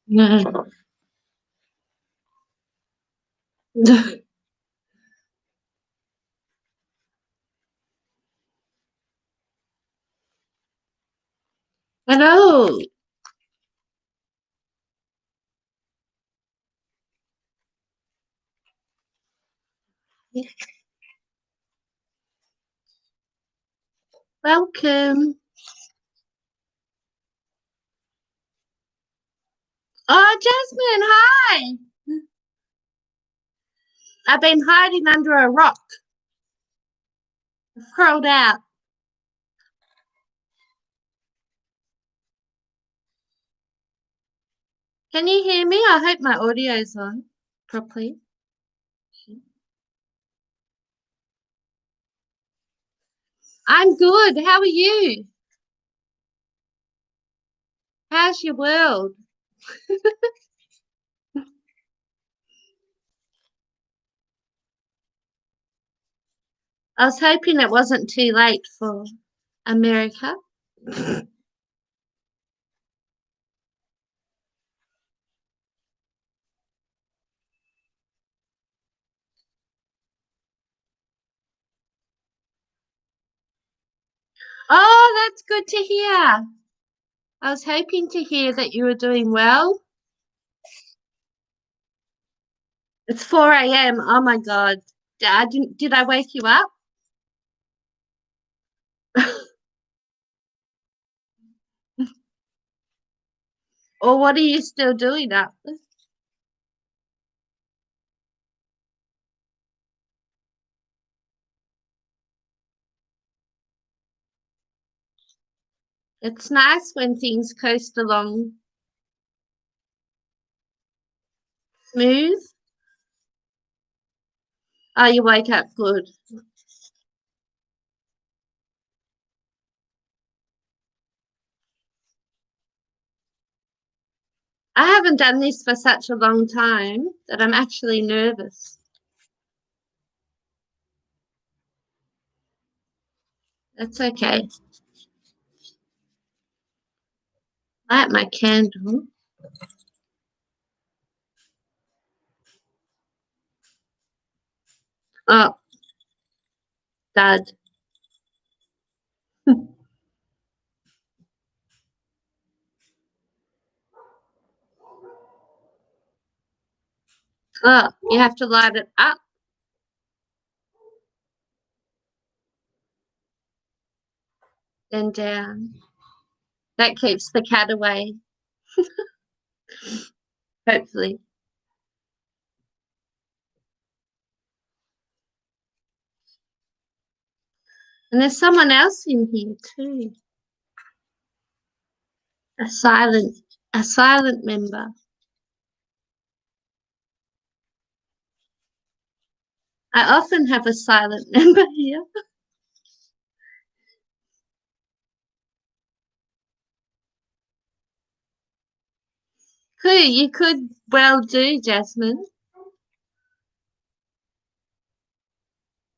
No. Hello. Welcome. Oh, Jasmine, hi. I've been hiding under a rock, crawled out. Can you hear me? I hope my audio's on properly. I'm good. How are you? How's your world? I was hoping it wasn't too late for America. Oh, that's good to hear. I was hoping to hear that you were doing well. It's 4 a.m. Oh my God. Did I wake you up? Or what are you still doing up? It's nice when things coast along smooth. Oh, you wake up good. I haven't done this for such a long time that I'm actually nervous. That's okay. Light my candle. Oh, dud. Oh, you have to light it up and down. That keeps the cat away, hopefully. And there's someone else in here too. A silent, a silent member. I often have a silent member here. Who you could well do, Jasmine.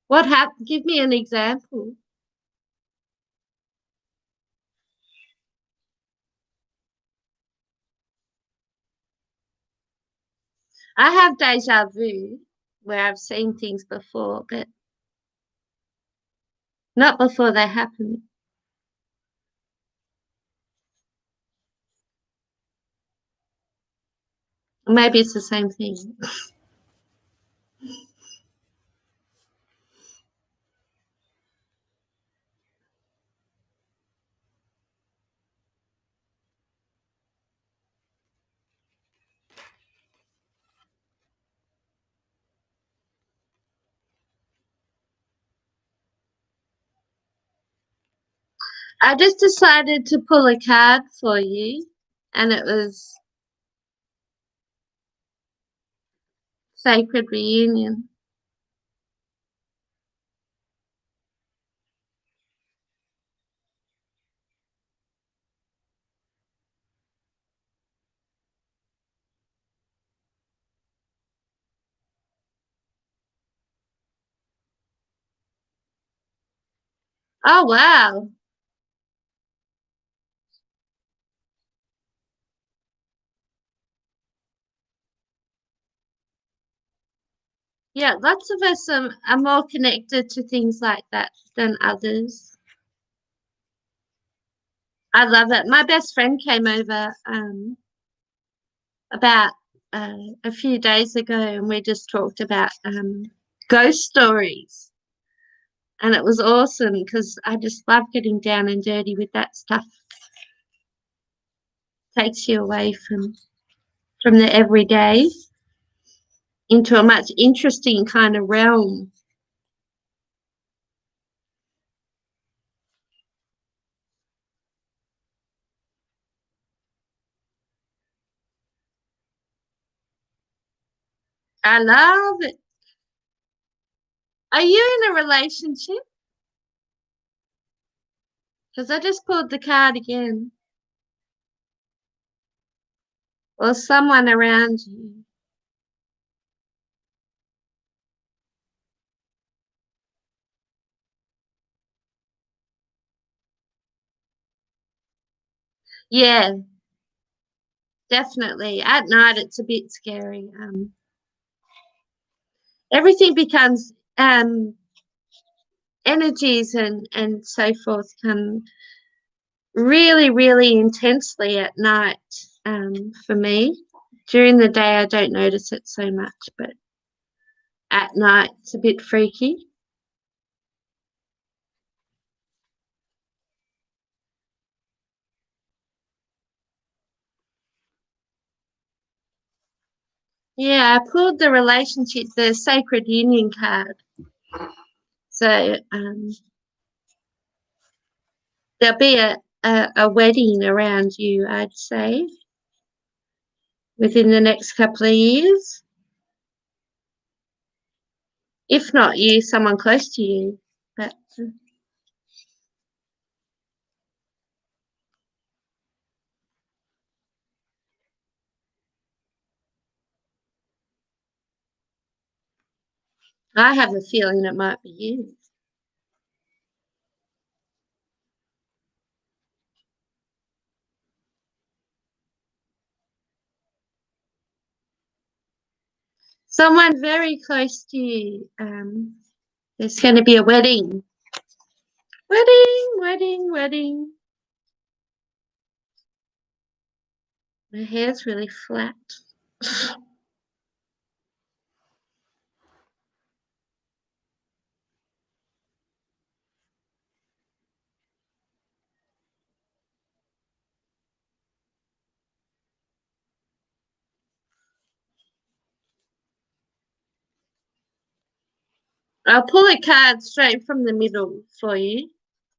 What happened? Give me an example. I have deja vu where I've seen things before, but not before they happen. Maybe it's the same thing. I just decided to pull a card for you, and it was Sacred Reunion. Oh, wow. Yeah, lots of us are more connected to things like that than others. I love it. My best friend came over about a few days ago, and we just talked about ghost stories. And it was awesome because I just love getting down and dirty with that stuff. Takes you away from the everyday into a much interesting kind of realm. I love it. Are you in a relationship? Because I just pulled the card again. Or someone around you. Yeah, definitely. At night, it's a bit scary. Everything becomes energies and so forth come really, really intensely at night for me. During the day, I don't notice it so much, but at night, it's a bit freaky. Yeah, I pulled the relationship, the sacred union card. So there'll be a wedding around you, I'd say, within the next couple of years. If not you, someone close to you. But I have a feeling it might be you. Someone very close to you. There's going to be a wedding. Wedding, wedding, wedding. My hair's really flat. I'll pull a card straight from the middle for you.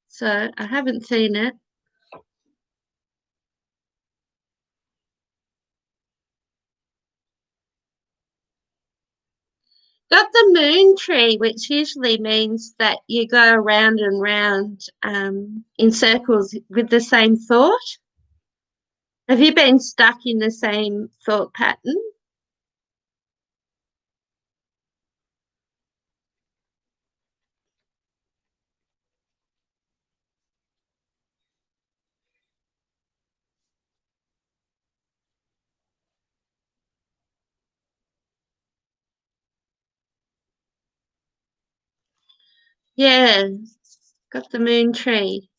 So I haven't seen it. Got the moon tree, which usually means that you go around and round in circles with the same thought. Have you been stuck in the same thought pattern? Yeah, got the moon tree.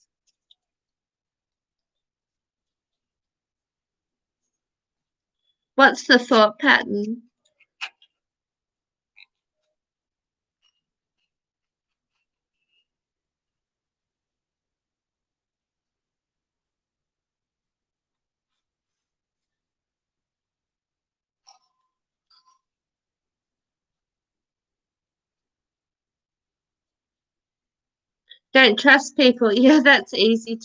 What's the thought pattern? Don't trust people. Yeah, that's easy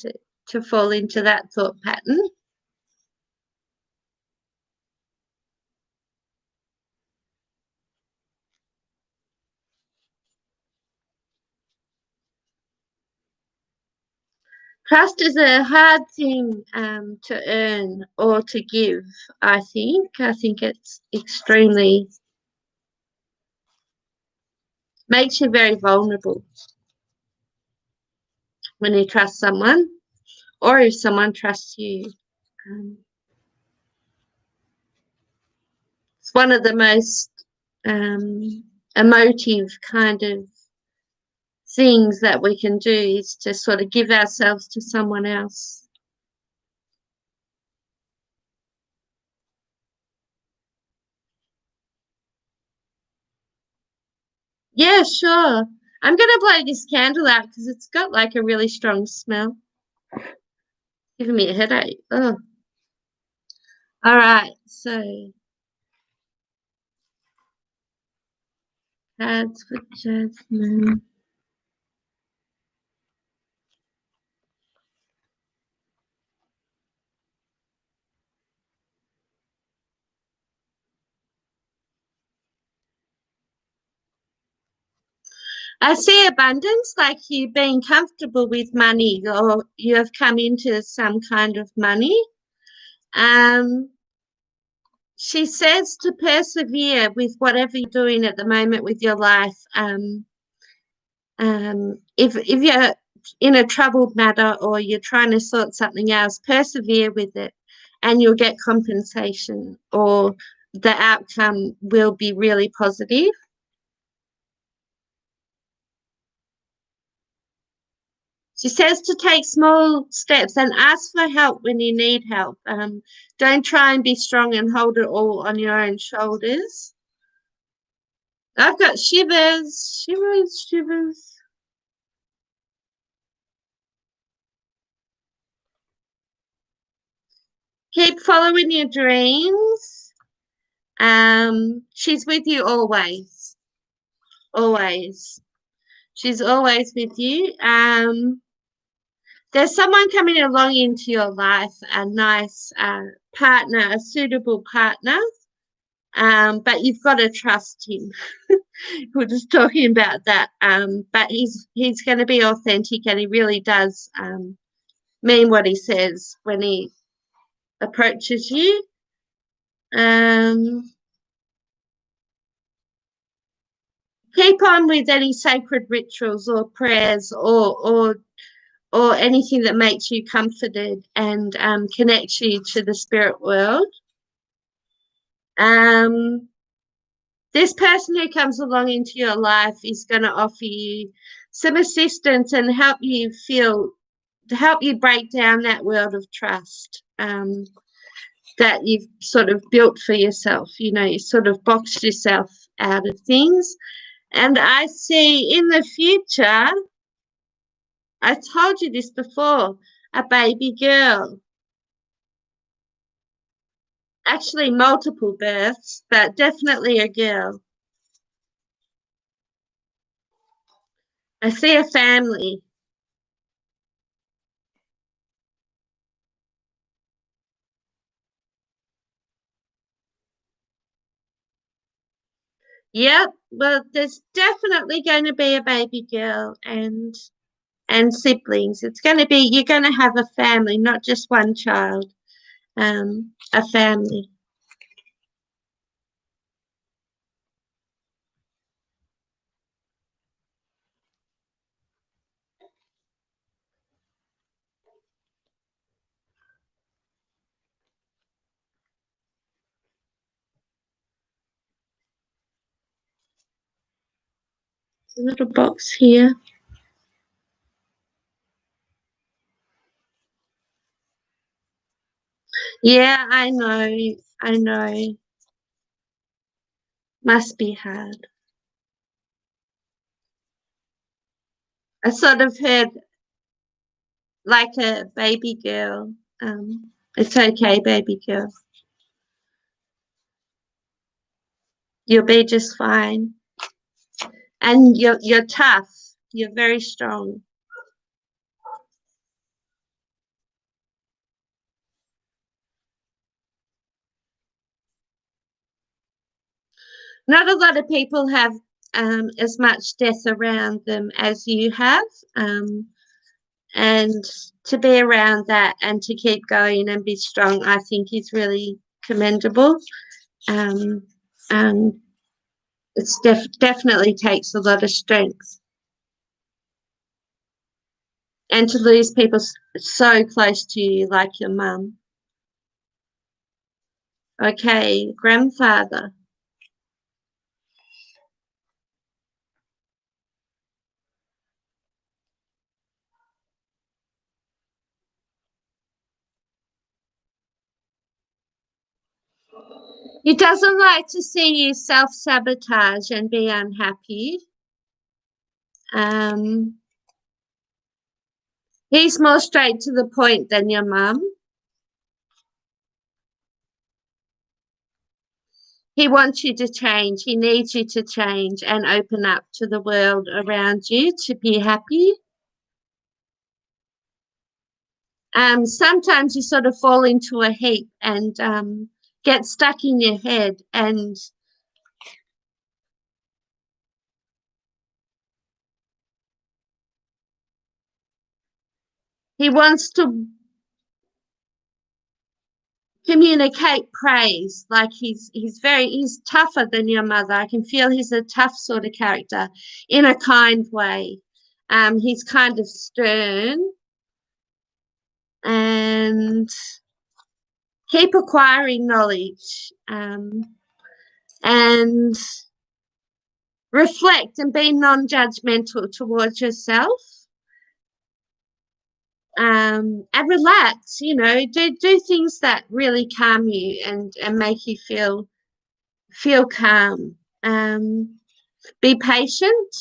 to fall into that thought pattern. Trust is a hard thing to earn or to give, I think. I think it's extremely, makes you very vulnerable when you trust someone or if someone trusts you. Um, it's one of the most emotive kind of things that we can do is to sort of give ourselves to someone else. Yeah, sure. I'm going to blow this candle out because it's got like a really strong smell. Giving me a headache. Oh. All right. So, cards for Jasmine. I see abundance, like you being comfortable with money or you have come into some kind of money. Um, she says to persevere with whatever you're doing at the moment with your life. If you're in a troubled matter or you're trying to sort something else, persevere with it and you'll get compensation or the outcome will be really positive. She says to take small steps and ask for help when you need help. Don't try and be strong and hold it all on your own shoulders. I've got shivers, shivers, shivers. Keep following your dreams. She's with you always, always. She's always with you. There's someone coming along into your life, a nice partner, a suitable partner. But you've got to trust him. We're just talking about that. But he's going to be authentic, and he really does mean what he says when he approaches you. Keep on with any sacred rituals or prayers or anything that makes you comforted and connects you to the spirit world. This person who comes along into your life is going to offer you some assistance and help you break down that world of trust that you've sort of built for yourself. You know, you sort of boxed yourself out of things. And I see in the future, I told you this before, a baby girl. Actually, multiple births, but definitely a girl. I see a family. Yep. Well, there's definitely going to be a baby girl and siblings. It's going to be you're going to have a family, not just one child. A family. A little box here. Yeah, I know. I know. Must be hard. I sort of heard like a baby girl. It's okay, baby girl. You'll be just fine. And you're tough. You're very strong. Not a lot of people have as much death around them as you have. And to be around that and to keep going and be strong, I think is really commendable. Um, and it's definitely takes a lot of strength. And to lose people so close to you, like your mum. Okay, grandfather. He doesn't like to see you self-sabotage and be unhappy. He's more straight to the point than your mum. He wants you to change. He needs you to change and open up to the world around you to be happy. Sometimes you sort of fall into a heap and get stuck in your head, and he wants to communicate praise. Like he's tougher than your mother. I can feel he's a tough sort of character in a kind way. He's kind of stern and keep acquiring knowledge, and reflect and be non-judgmental towards yourself, and relax, do things that really calm you and make you feel calm. Be patient.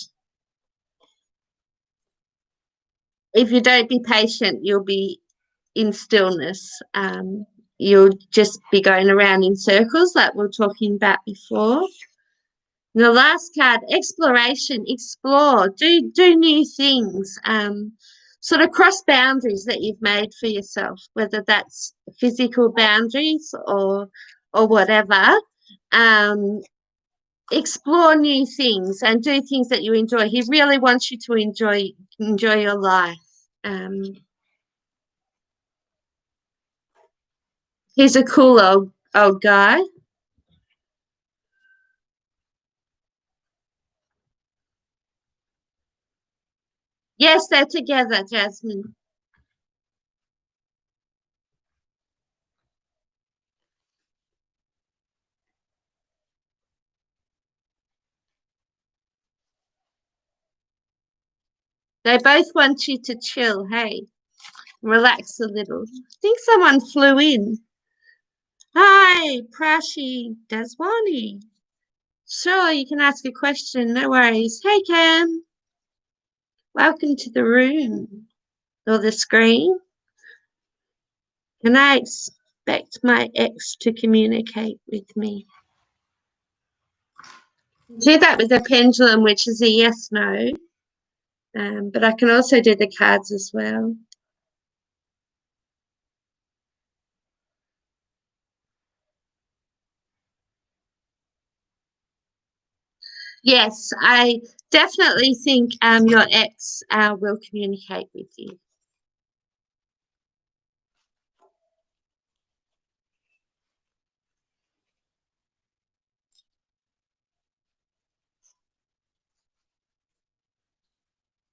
If you don't be patient, you'll be in stillness. You'll just be going around in circles like we were talking about before. And the last card, exploration, explore, do new things, sort of cross boundaries that you've made for yourself, whether that's physical boundaries or whatever. Explore new things and do things that you enjoy. He really wants you to enjoy your life. He's a cool old guy. Yes, they're together, Jasmine. They both want you to chill, hey, relax a little. I think someone flew in. Hi, Prashi Daswani. Sure, you can ask a question, no worries. Hey, Cam. Welcome to the room or the screen. Can I expect my ex to communicate with me? Do that with the pendulum, which is a yes, no. But I can also do the cards as well. Yes, I definitely think your ex will communicate with you.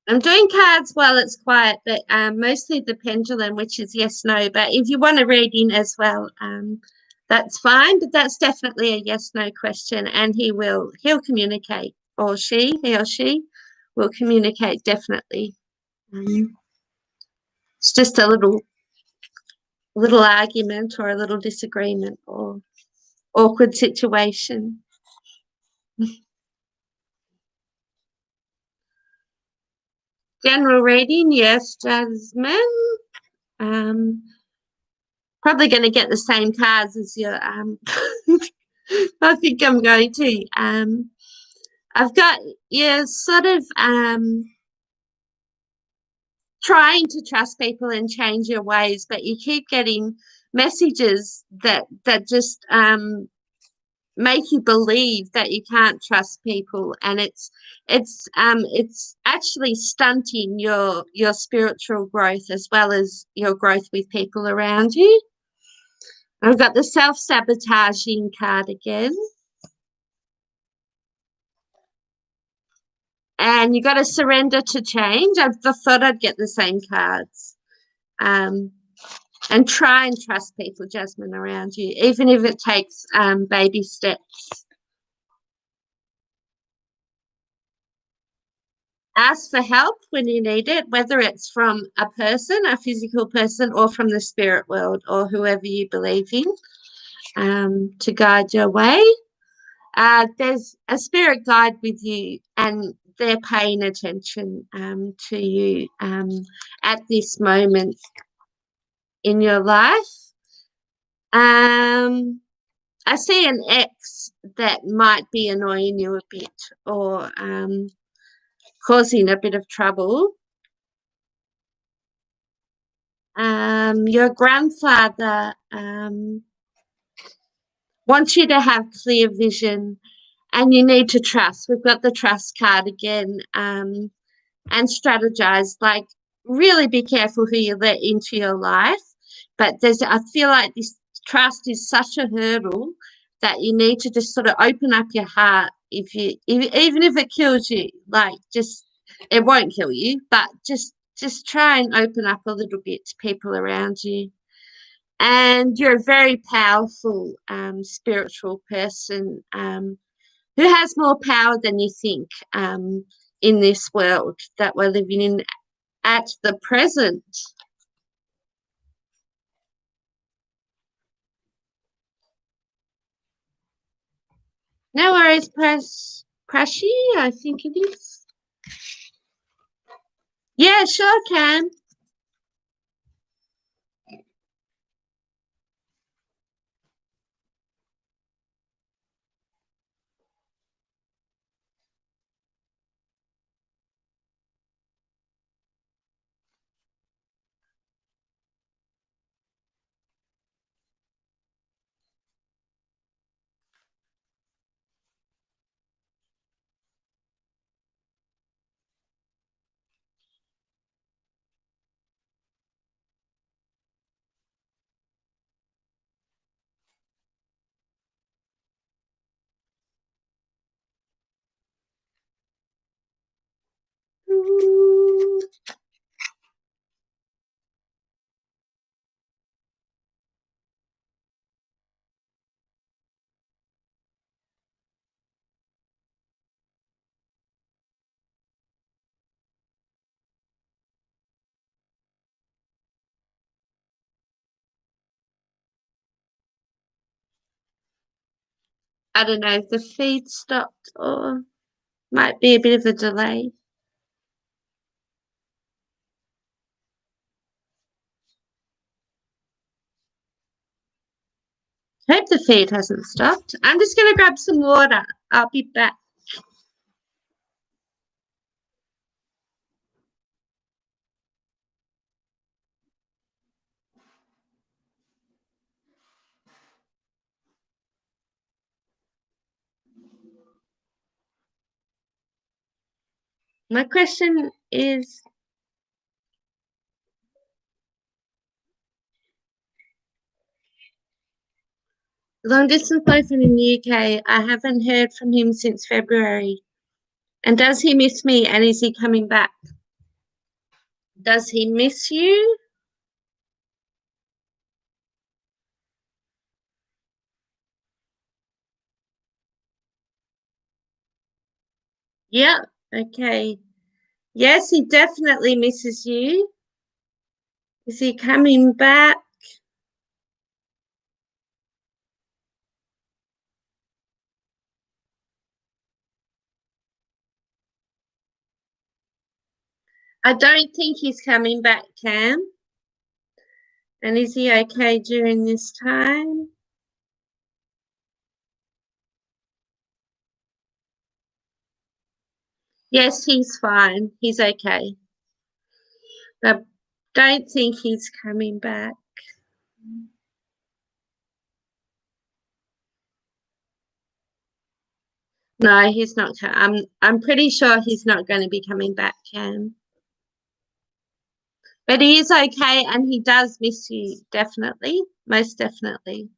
I'm doing cards while it's quiet, but mostly the pendulum, which is yes, no. But if you want a reading as well, that's fine. But that's definitely a yes, no question, and he'll communicate, or he or she will communicate definitely. It's just a little argument or a little disagreement or awkward situation. General reading, yes, Jasmine. Um, Probably going to get the same cards as your. I think I'm going to. I've got you sort of trying to trust people and change your ways, but you keep getting messages that just make you believe that you can't trust people, and it's actually stunting your spiritual growth as well as your growth with people around you. I've got the self-sabotaging card again. And you got to surrender to change. I thought I'd get the same cards. And try and trust people, Jasmine, around you, even if it takes baby steps. Ask for help when you need it, whether it's from a person, a physical person, or from the spirit world or whoever you believe in. to guide your way. There's a spirit guide with you, and they're paying attention to you at this moment in your life. I see an ex that might be annoying you a bit, or causing a bit of trouble. Your grandfather wants you to have clear vision, and you need to trust. We've got the trust card again, and strategize. Like, really be careful who you let into your life. But I feel like this trust is such a hurdle that you need to just sort of open up your heart. Even if it kills you, like, just, it won't kill you, but just try and open up a little bit to people around you. And you're a very powerful spiritual person who has more power than you think in this world that we're living in at the present. No worries, Prashy, I think it is. Yeah, sure can. I don't know if the feed stopped or might be a bit of a delay. Hope the feed hasn't stopped. I'm just going to grab some water. I'll be back. My question is, long distance boyfriend in the UK. I haven't heard from him since February. And does he miss me, and is he coming back? Does he miss you? Yeah, okay. Yes, he definitely misses you. Is he coming back? I don't think he's coming back, Cam. And is he okay during this time? Yes, he's fine. He's okay. I don't think he's coming back. No, he's not. I'm pretty sure he's not going to be coming back, Cam. But he is okay, and he does miss you, definitely, most definitely.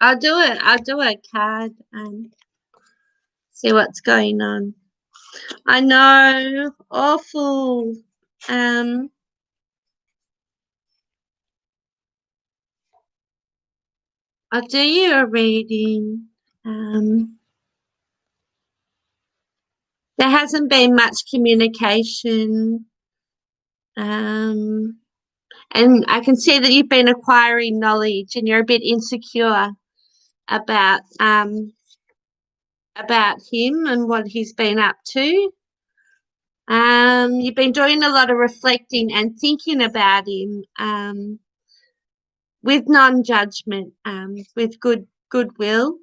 I'll do it. I'll do a card and see what's going on. I know, awful. Um, I'll do you a reading. There hasn't been much communication. And I can see that you've been acquiring knowledge and you're a bit insecure about him and what he's been up to. You've been doing a lot of reflecting and thinking about him with non-judgment, with goodwill.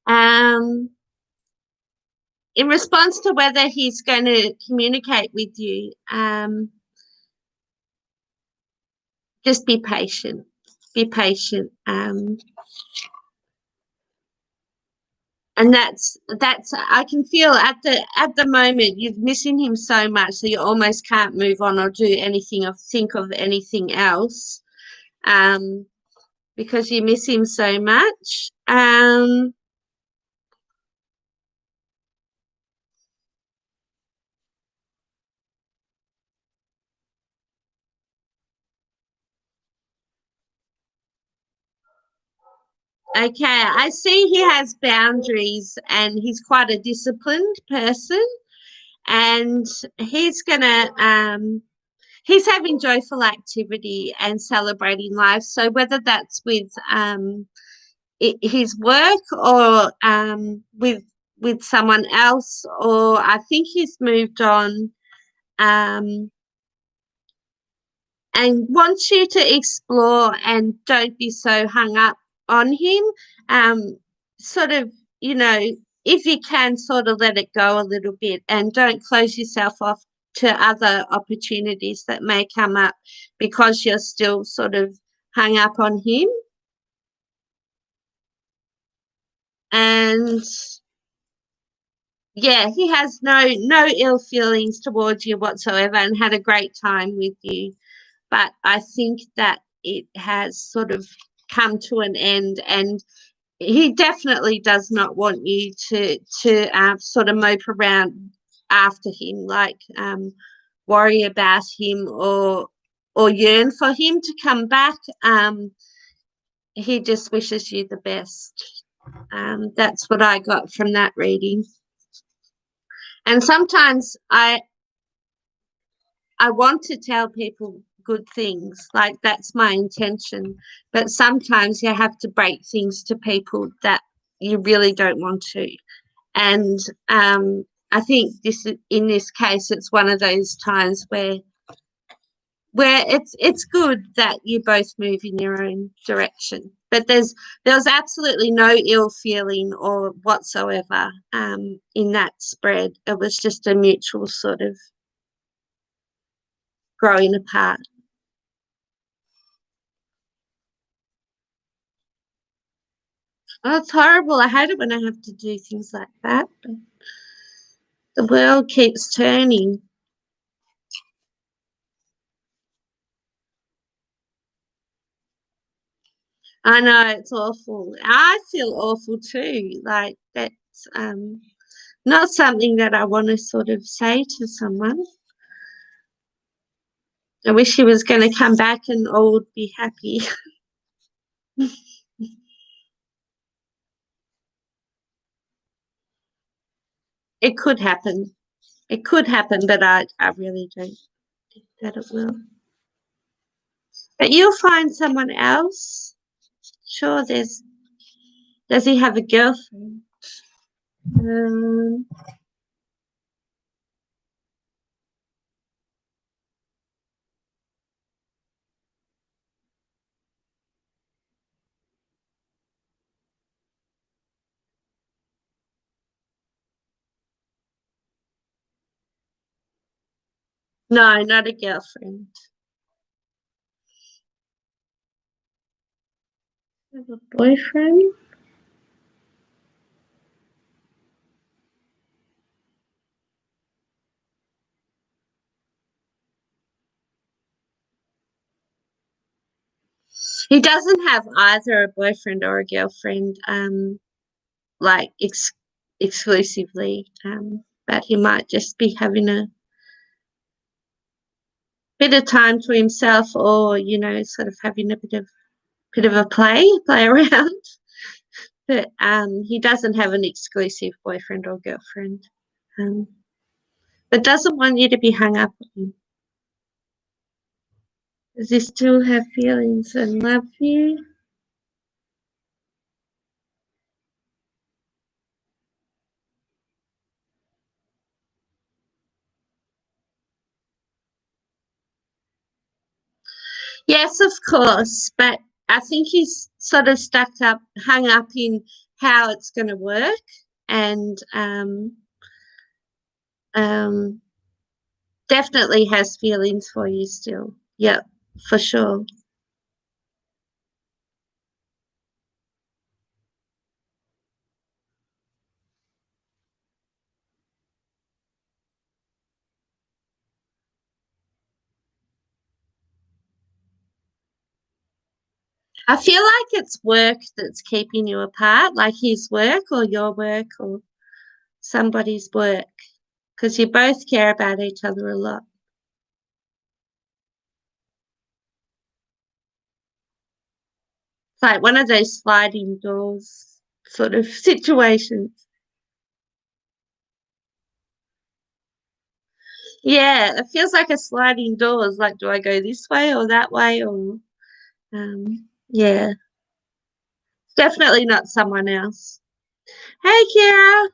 In response to whether he's going to communicate with you, just be patient. Be patient. And that's I can feel at the moment you're missing him so much that you almost can't move on or do anything or think of anything else, because you miss him so much. Okay, I see he has boundaries and he's quite a disciplined person, and he's gonna he's having joyful activity and celebrating life. So whether that's with his work or with someone else, or I think he's moved on, um, and wants you to explore and don't be so hung up on him. Sort of, you know, if you can, sort of let it go a little bit and don't close yourself off to other opportunities that may come up because you're still sort of hung up on him. And yeah, he has no ill feelings towards you whatsoever and had a great time with you. But I think that it has sort of come to an end, and he definitely does not want you to sort of mope around after him, like worry about him or yearn for him to come back. He just wishes you the best. That's what I got from that reading. And sometimes I want to tell people good things, like that's my intention. But sometimes you have to break things to people that you really don't want to. And I think in this case, it's one of those times where it's good that you both move in your own direction. But there's absolutely no ill feeling or whatsoever in that spread. It was just a mutual sort of growing apart. Oh, it's horrible. I hate it when I have to do things like that. But the world keeps turning. I know it's awful. I feel awful too. Like that's not something that I want to sort of say to someone. I wish he was going to come back and all would be happy. It could happen. It could happen, but I really don't think that it will. But you'll find someone else. Sure, does he have a girlfriend? Um, no, not a girlfriend. Have a boyfriend? He doesn't have either a boyfriend or a girlfriend, like exclusively. But he might just be having bit of time to himself, or sort of having a bit of a play around. But he doesn't have an exclusive boyfriend or girlfriend. Um, but doesn't want you to be hung up on him. Does he still have feelings and love you? Yes, of course, but I think he's sort of hung up in how it's going to work, and um, definitely has feelings for you still. Yep, for sure. I feel like it's work that's keeping you apart, like his work or your work or somebody's work, because you both care about each other a lot. It's like one of those sliding doors sort of situations. Yeah, it feels like a sliding door. It's like, do I go this way or that way? Or, yeah, definitely not someone else. Hey, Kira,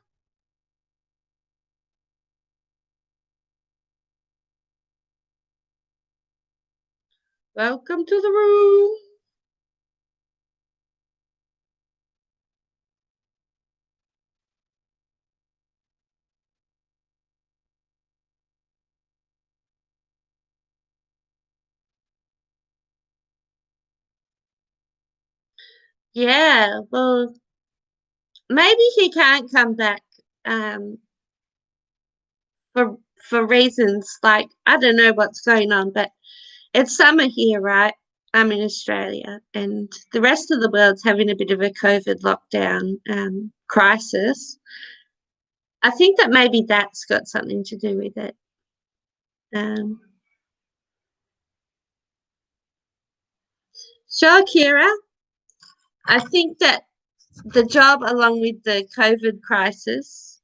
welcome to the room. Yeah, well, maybe he can't come back um, for reasons like I don't know what's going on, but it's summer here, right? I'm in Australia, and the rest of the world's having a bit of a COVID lockdown crisis. I think that maybe that's got something to do with it. Um, sure, Kira. I think that the job, along with the COVID crisis,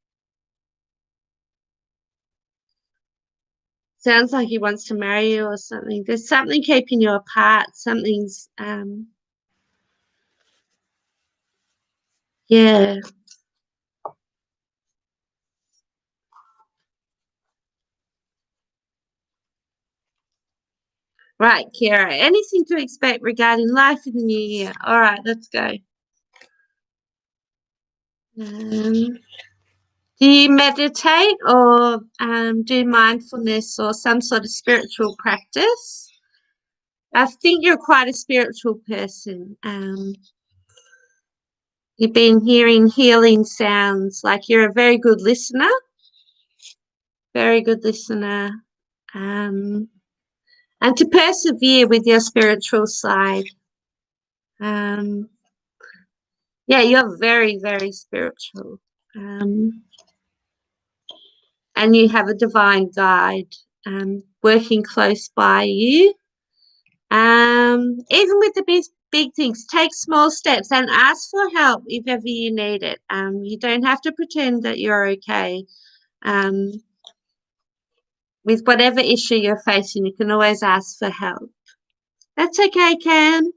sounds like he wants to marry you or something. There's something keeping you apart. Something's, yeah. Right, Kira. Anything to expect regarding life in the new year? All right, let's go. Um, do you meditate or do mindfulness or some sort of spiritual practice? I think you're quite a spiritual person. You've been hearing healing sounds, like you're a very good listener, very good listener. Um, and to persevere with your spiritual side. Um, yeah, you're very, very spiritual. Um, and you have a divine guide working close by you. Even with the big things, take small steps and ask for help if ever you need it. You don't have to pretend that you're okay. Um, with whatever issue you're facing, you can always ask for help. That's okay, Cam.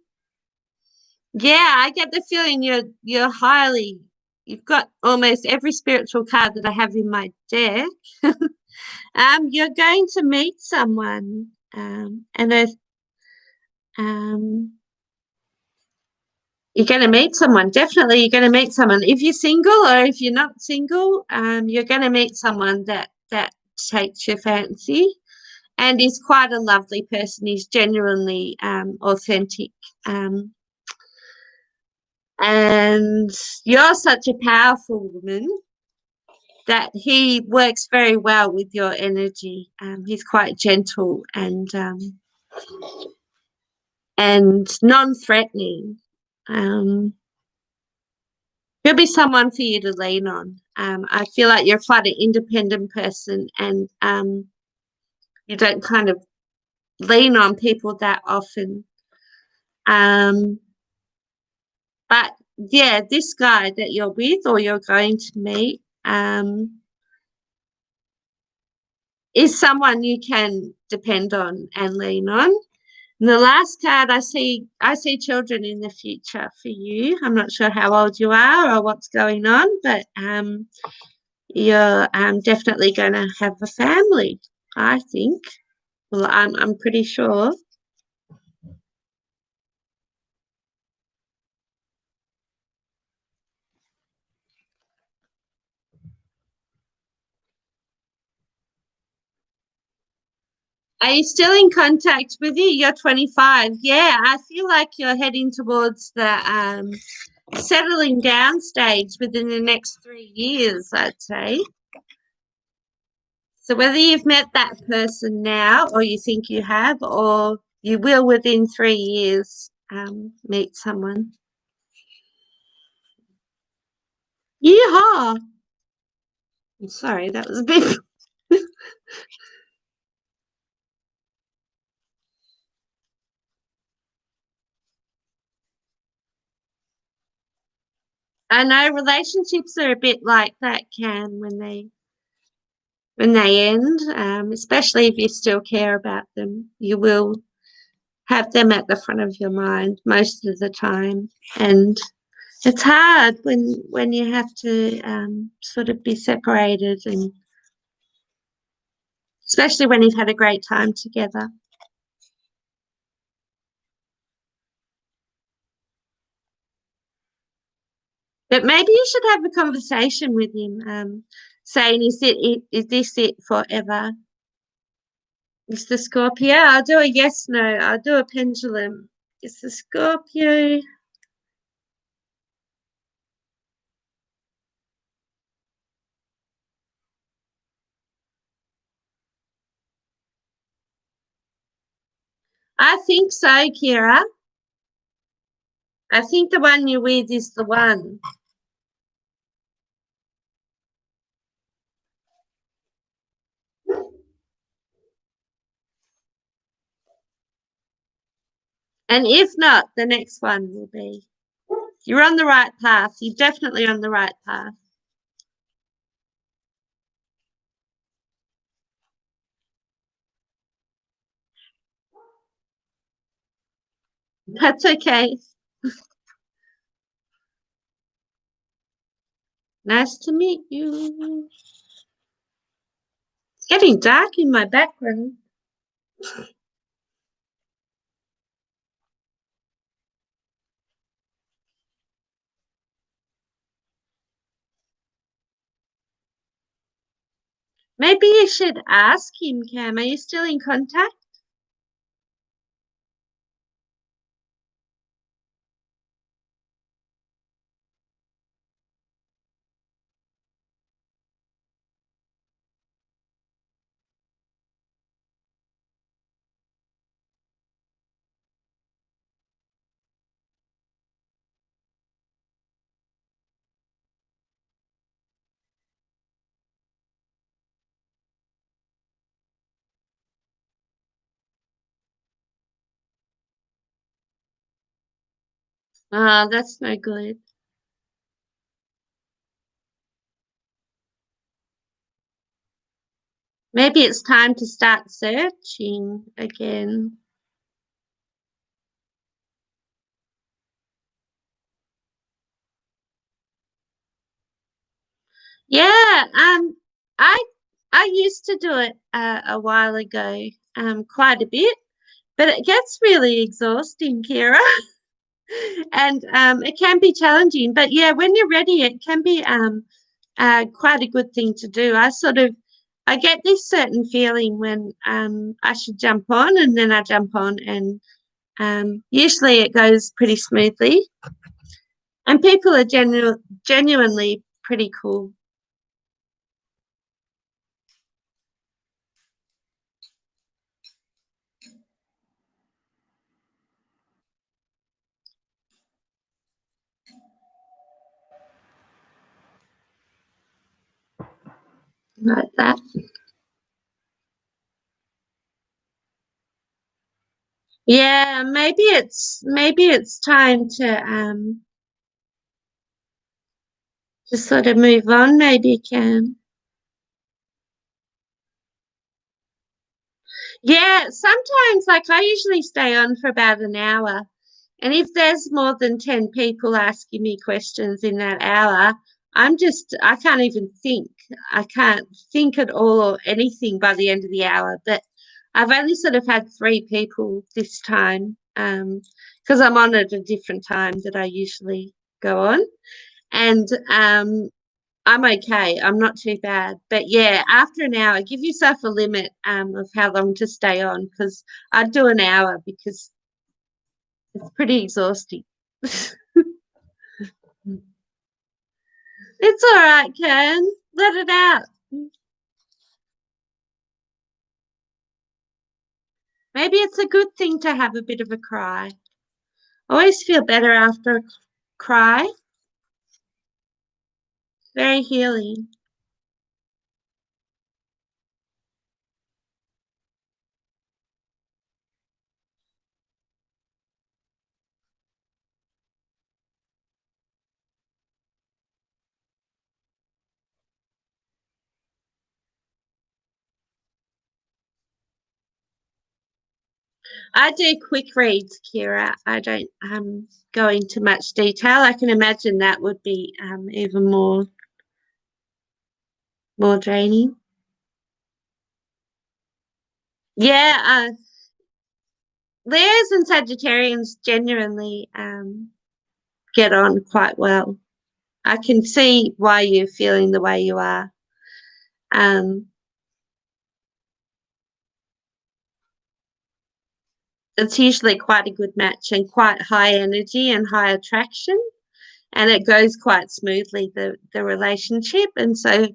Yeah, I get the feeling you're highly. You've got almost every spiritual card that I have in my deck. You're going to meet someone, and there's you're going to meet someone. Definitely, you're going to meet someone. If you're single or if you're not single, you're going to meet someone that takes your fancy, and is quite a lovely person. He's genuinely authentic, and you're such a powerful woman that he works very well with your energy. He's quite gentle and non-threatening. Um, he'll be someone for you to lean on. I feel like you're quite an independent person, and you don't kind of lean on people that often. Um, but yeah, this guy that you're with or you're going to meet is someone you can depend on and lean on. And the last card I see children in the future for you. I'm not sure how old you are or what's going on, but you're definitely going to have a family, I think. Well, I'm pretty sure. Are you still in contact with you? You're 25. Yeah, I feel like you're heading towards the settling down stage within the next 3 years, I'd say. So whether you've met that person now or you think you have or you will within 3 years meet someone. Yeehaw! I'm sorry, that was a bit... I know relationships are a bit like that, Cam, when they end, especially if you still care about them. You will have them at the front of your mind most of the time. And it's hard when you have to sort of be separated, and especially when you've had a great time together. But maybe you should have a conversation with him, saying, is this it forever? Is the Scorpio? I'll do a yes, no. I'll do a pendulum. Is the Scorpio? I think so, Kira. I think the one you're with is the one. And if not, the next one will be. You're on the right path. You're definitely on the right path. That's okay. Nice to meet you. It's getting dark in my background. Maybe you should ask him, Cam. Are you still in contact? Ah, that's no good. Maybe it's time to start searching again. Yeah, I I used to do it a while ago, quite a bit, but it gets really exhausting, Kira, and it can be challenging. But yeah, when you're ready, it can be quite a good thing to do. I get this certain feeling when I should jump on, and then I jump on, and usually it goes pretty smoothly, and people are genuinely pretty cool. Like that. Yeah, maybe it's time to sort of move on, maybe, Cam. Yeah, sometimes, like, I usually stay on for about an hour. And if there's more than 10 people asking me questions in that hour, I can't even think. I can't think at all or anything by the end of the hour. But I've only sort of had three people this time, because I'm on at a different time that I usually go on. And I'm okay. I'm not too bad. But yeah, after an hour, give yourself a limit of how long to stay on, because I'd do an hour because it's pretty exhausting. It's all right, Ken. Let it out. Maybe it's a good thing to have a bit of a cry. I always feel better after a cry. Very healing. I do quick reads, Kira. I don't go into much detail. I can imagine that would be even more draining. Yeah, Leos and Sagittarians genuinely get on quite well. I can see why you're feeling the way you are. Um, it's usually quite a good match and quite high energy and high attraction, and it goes quite smoothly, the relationship. And so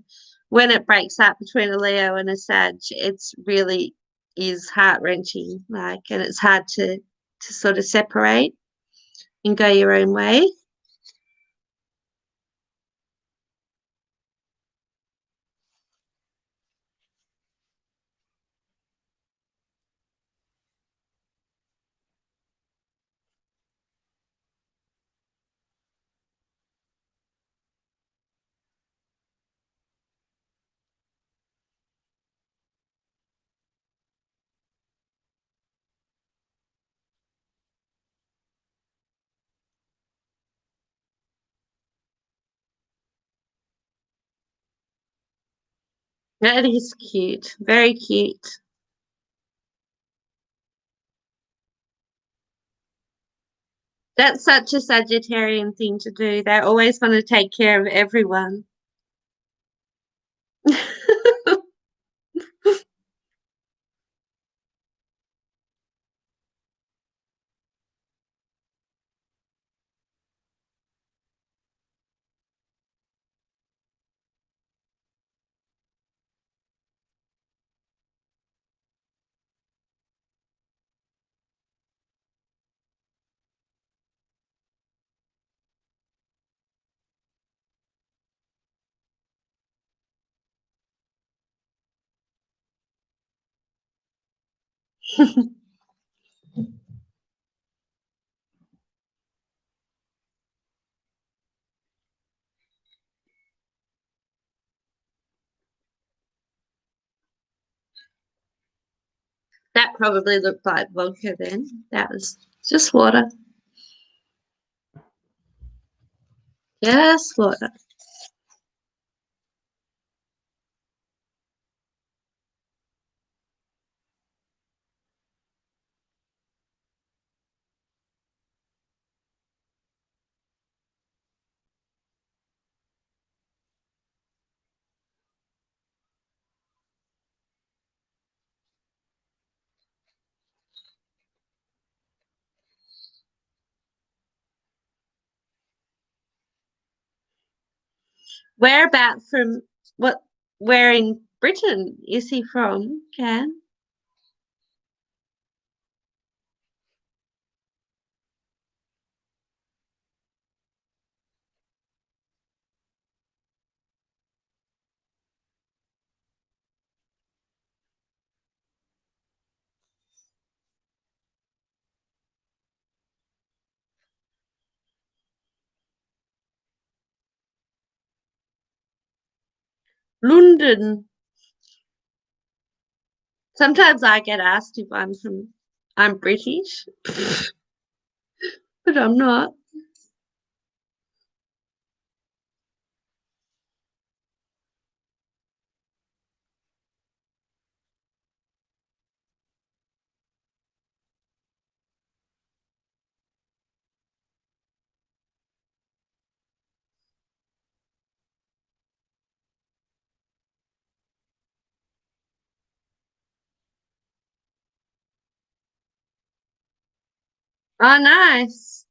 when it breaks up between a Leo and a Sag, it's really is heart wrenching, like, and it's hard to sort of separate and go your own way. That is cute, very cute. That's such a Sagittarian thing to do. They always want to take care of everyone. That probably looked like vodka then. That was just water. Just water. Whereabout from what where in Britain is he from, Can? London. Sometimes I get asked if I'm British, but I'm not. Oh, nice.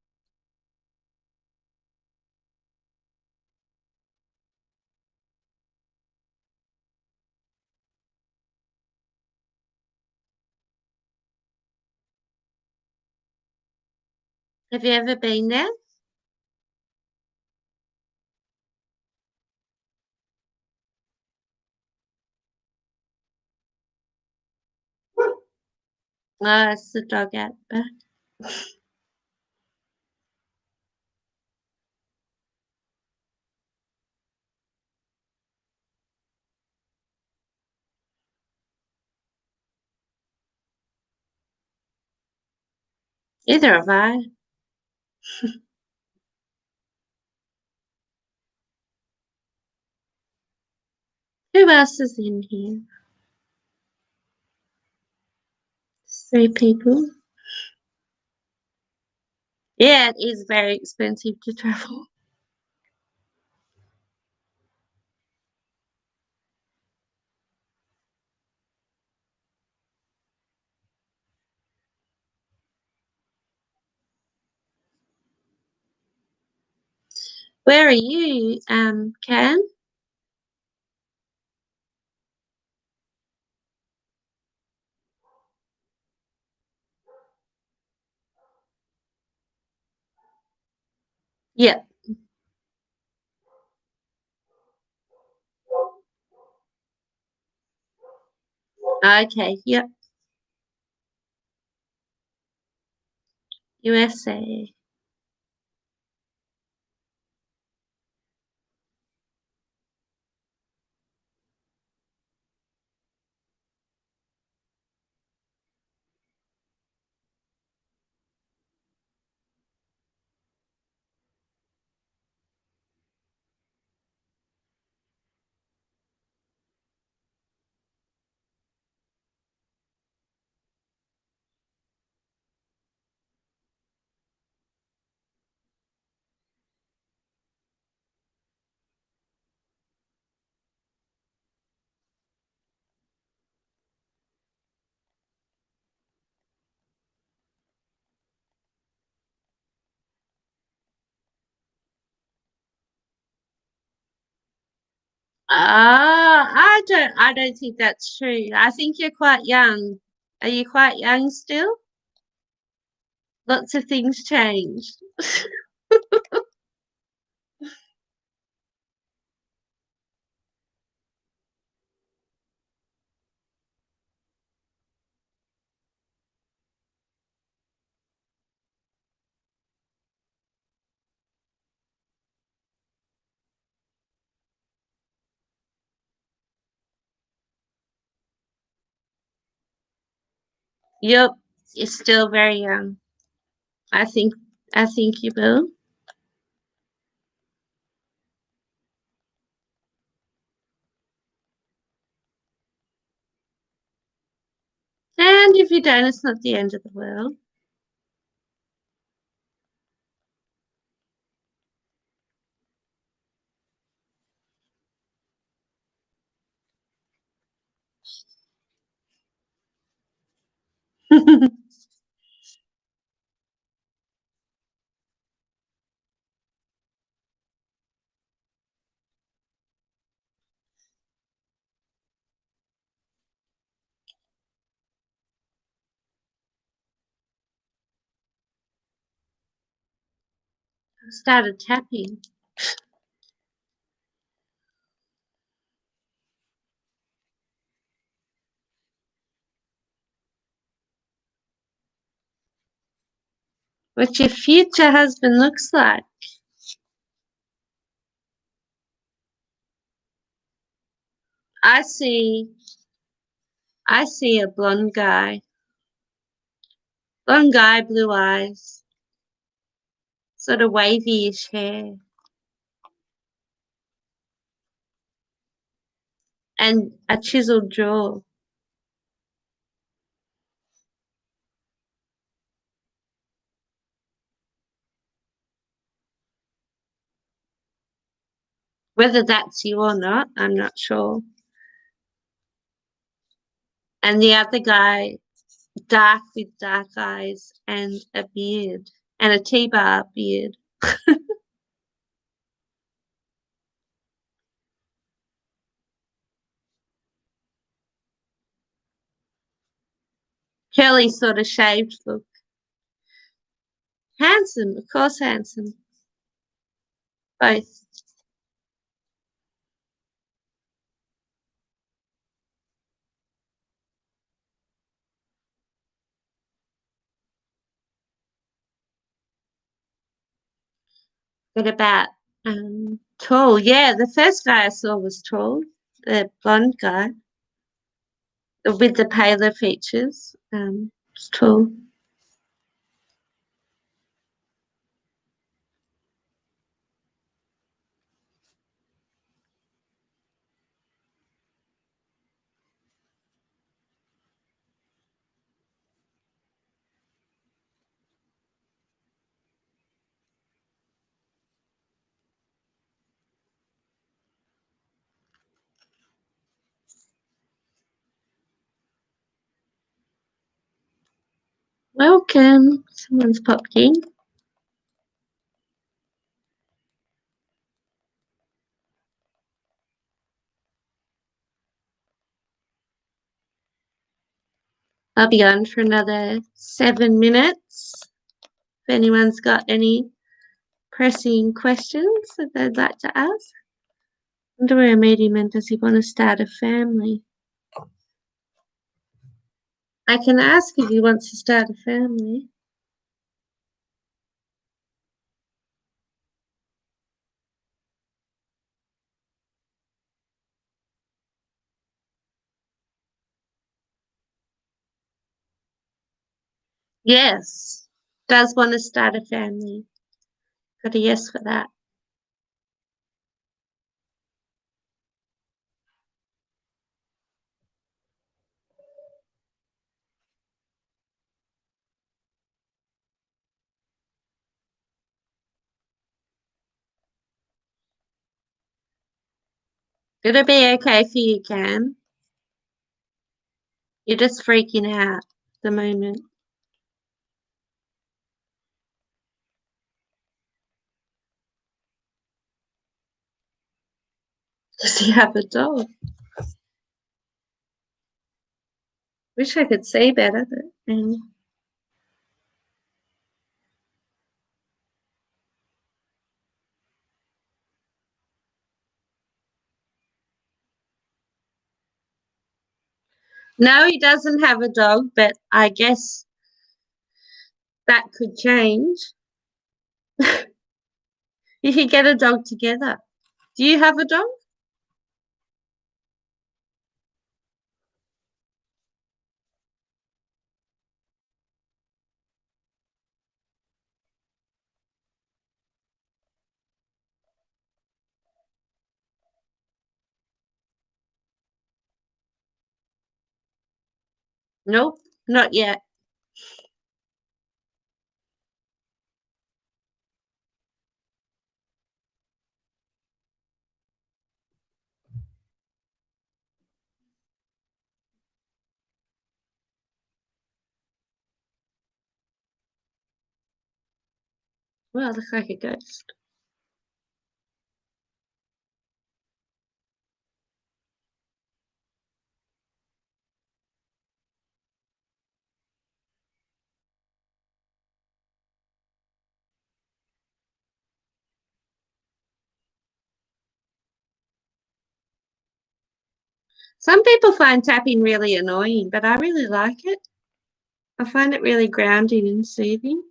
Have you ever been there? Oh, it's the dog out back. Either have I. Who else is in here? 3 people. Yeah, it is very expensive to travel. Where are you, Can? Yeah. Okay. Yep. USA. Ah, I don't think that's true. I think you're quite young. Are you quite young still? Lots of things changed. Yep, you're still very young. I think I think you will. And if you don't, it's not the end of the world. Started tapping. What your future husband looks like. I see a blonde guy. Blonde guy, blue eyes, sort of wavy-ish hair, and a chiseled jaw. Whether that's you or not, I'm not sure. And the other guy, dark with dark eyes and a beard and a T-bar beard. Curly sort of shaved look. Handsome, of course handsome. Both. What about tall? Yeah, the first guy I saw was tall. The blonde guy with the paler features. Was tall. Welcome. Someone's popped in. I'll be on for another 7 minutes. If anyone's got any pressing questions that they'd like to ask. I wonder where I made him and does he want to start a family? I can ask if he wants to start a family. Yes. Does want to start a family. Got a yes for that. It'll be okay for you, Cam. You're just freaking out at the moment. Does he have a dog? Wish I could see better, but no, he doesn't have a dog, but I guess that could change. You could get a dog together. Do you have a dog? Nope, not yet. Well, I look like a ghost. Some people find tapping really annoying, but I really like it. I find it really grounding and soothing.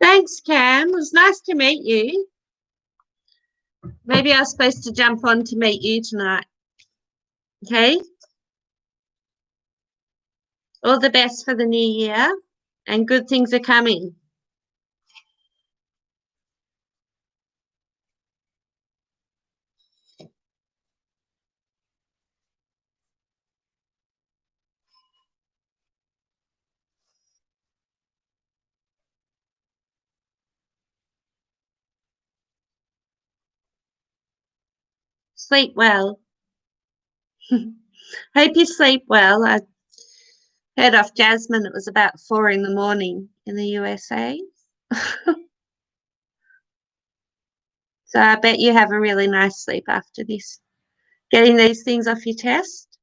Thanks, Cam. It was nice to meet you. Maybe I was supposed to jump on to meet you tonight. Okay? All the best for the new year, and good things are coming. Sleep well. Hope you sleep well. I heard off Jasmine it was about 4 in the morning in the USA. So I bet you have a really nice sleep after this. Getting these things off your chest.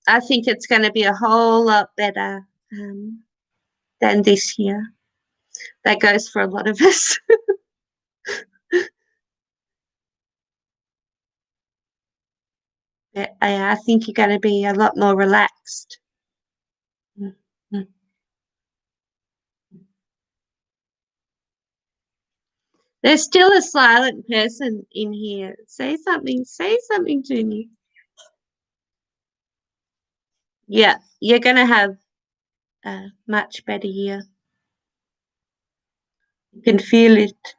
I think it's going to be a whole lot better than this year. That goes for a lot of us. I think you're going to be a lot more relaxed. Mm-hmm. There's still a silent person in here. Say something to me. Yeah, you're going to have a much better year. You can feel it.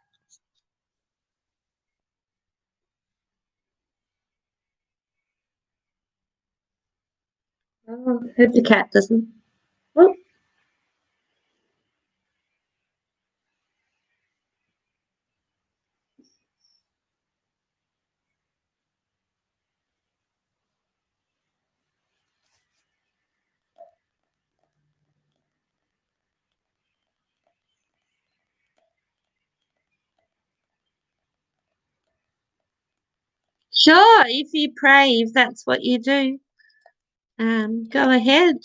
Oh, I hope the cat doesn't. Oh. Sure, if you pray, if that's what you do, go ahead.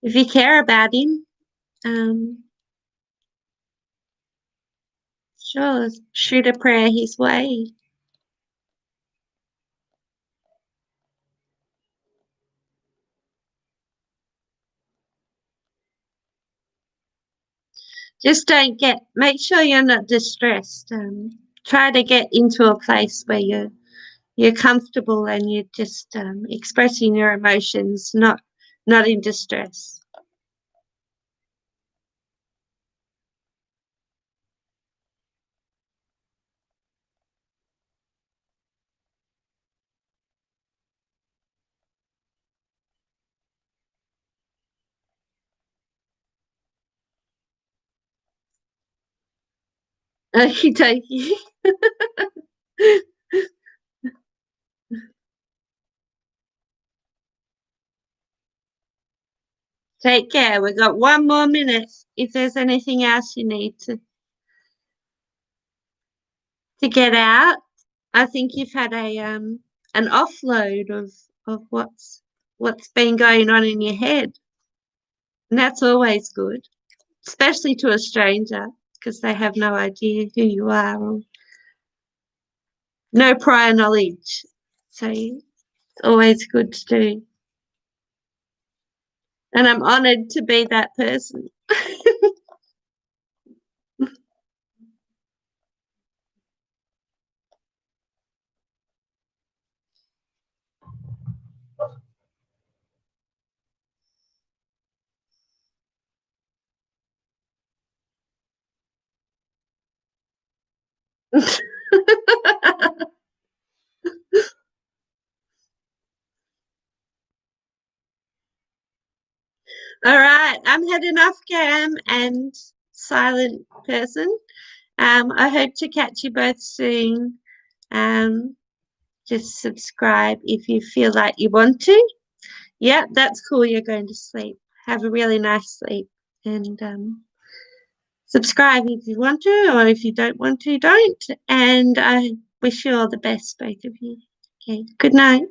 If you care about him, sure, shoot a prayer his way. Just make sure you're not distressed. Try to get into a place where you're comfortable and you're just expressing your emotions, not in distress. Okie dokie. Take care. We've got 1 more minute. If there's anything else you need to get out, I think you've had an offload of what's been going on in your head, and that's always good, especially to a stranger because they have no idea who you are or no prior knowledge. So it's always good to do. And I'm honoured to be that person. All right, I'm heading off, Cam and silent person. I hope to catch you both soon. Um, just subscribe if you feel like you want to. Yeah, that's cool. You're going to sleep. Have a really nice sleep. And subscribe if you want to, or if you don't want to, don't. And I wish you all the best, both of you. Okay, good night.